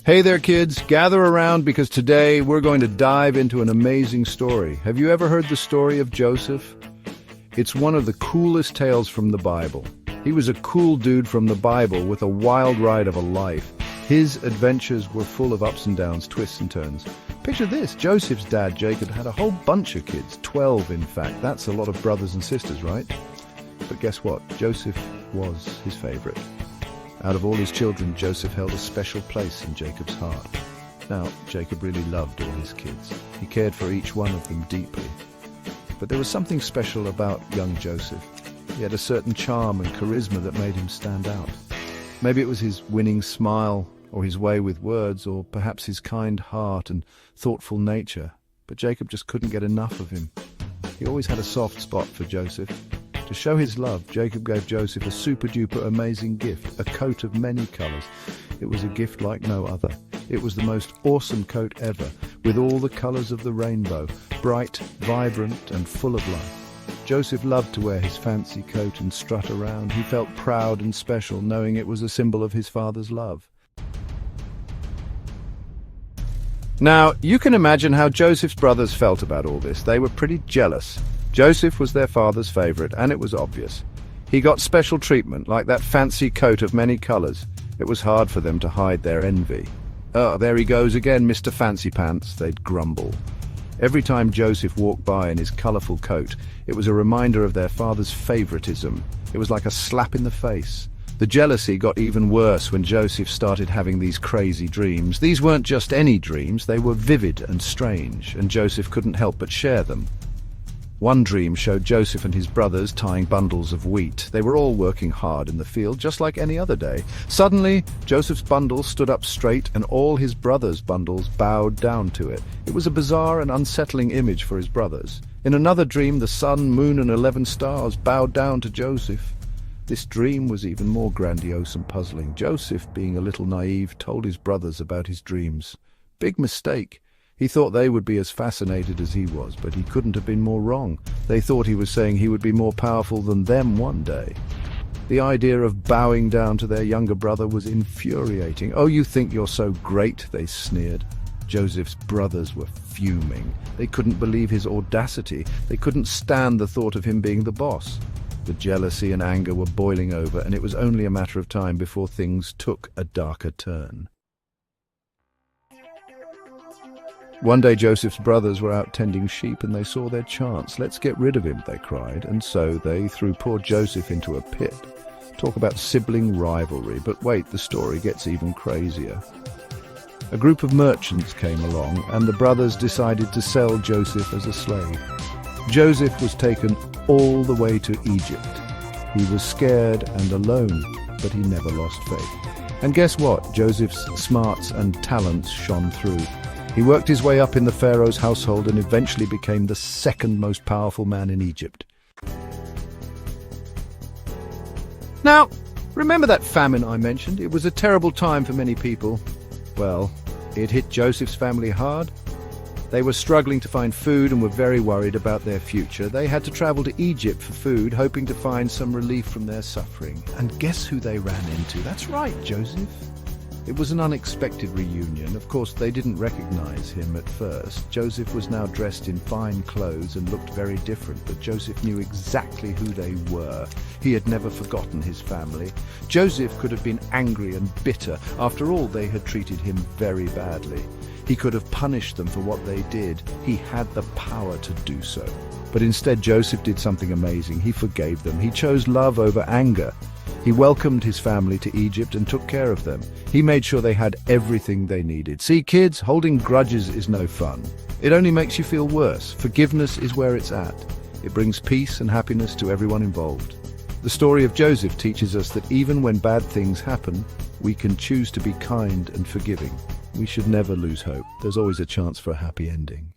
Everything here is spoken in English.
Hey there, kids. Gather around because today we're going to dive into an amazing story. Have you ever heard the story of Joseph? It's one of the coolest tales from the Bible. He was a cool dude from the Bible with a wild ride of a life. His adventures were full of ups and downs, twists and turns. Picture this, Joseph's dad, Jacob, had a whole bunch of kids, 12 in fact. That's a lot of brothers and sisters, right? But guess what? Joseph was his favorite. Out of all his children, Joseph held a special place in Jacob's heart. Now, Jacob really loved all his kids. He cared for each one of them deeply. But there was something special about young Joseph. He had a certain charm and charisma that made him stand out. Maybe it was his winning smile, or his way with words, or perhaps his kind heart and thoughtful nature. But Jacob just couldn't get enough of him. He always had a soft spot for Joseph. To show his love, Jacob gave Joseph a super-duper amazing gift, a coat of many colors. It was a gift like no other. It was the most awesome coat ever, with all the colors of the rainbow, bright, vibrant, and full of life. Joseph loved to wear his fancy coat and strut around. He felt proud and special, knowing it was a symbol of his father's love. Now, you can imagine how Joseph's brothers felt about all this. They were pretty jealous. Joseph was their father's favorite, and it was obvious. He got special treatment, like that fancy coat of many colors. It was hard for them to hide their envy. "Oh, there he goes again, Mr. Fancy Pants," they'd grumble. Every time Joseph walked by in his colorful coat, it was a reminder of their father's favoritism. It was like a slap in the face. The jealousy got even worse when Joseph started having these crazy dreams. These weren't just any dreams, they were vivid and strange, and Joseph couldn't help but share them. One dream showed Joseph and his brothers tying bundles of wheat. They were all working hard in the field, just like any other day. Suddenly, Joseph's bundle stood up straight and all his brothers' bundles bowed down to it. It was a bizarre and unsettling image for his brothers. In another dream, the sun, moon, and 11 stars bowed down to Joseph. This dream was even more grandiose and puzzling. Joseph, being a little naive, told his brothers about his dreams. Big mistake. He thought they would be as fascinated as he was, but he couldn't have been more wrong. They thought he was saying he would be more powerful than them one day. The idea of bowing down to their younger brother was infuriating. "Oh, you think you're so great," they sneered. Joseph's brothers were fuming. They couldn't believe his audacity. They couldn't stand the thought of him being the boss. The jealousy and anger were boiling over, and it was only a matter of time before things took a darker turn. One day Joseph's brothers were out tending sheep and they saw their chance. "Let's get rid of him," they cried, and so they threw poor Joseph into a pit. Talk about sibling rivalry, but wait, the story gets even crazier. A group of merchants came along and the brothers decided to sell Joseph as a slave. Joseph was taken all the way to Egypt. He was scared and alone, but he never lost faith. And guess what? Joseph's smarts and talents shone through. He worked his way up in the Pharaoh's household and eventually became the second most powerful man in Egypt. Now, remember that famine I mentioned? It was a terrible time for many people. Well, it hit Joseph's family hard. They were struggling to find food and were very worried about their future. They had to travel to Egypt for food, hoping to find some relief from their suffering. And guess who they ran into? That's right, Joseph. It was an unexpected reunion. Of course, they didn't recognize him at first. Joseph was now dressed in fine clothes and looked very different, but Joseph knew exactly who they were. He had never forgotten his family. Joseph could have been angry and bitter. After all, they had treated him very badly. He could have punished them for what they did. He had the power to do so. But instead, Joseph did something amazing. He forgave them. He chose love over anger. He welcomed his family to Egypt and took care of them. He made sure they had everything they needed. See, kids, holding grudges is no fun. It only makes you feel worse. Forgiveness is where it's at. It brings peace and happiness to everyone involved. The story of Joseph teaches us that even when bad things happen, we can choose to be kind and forgiving. We should never lose hope. There's always a chance for a happy ending.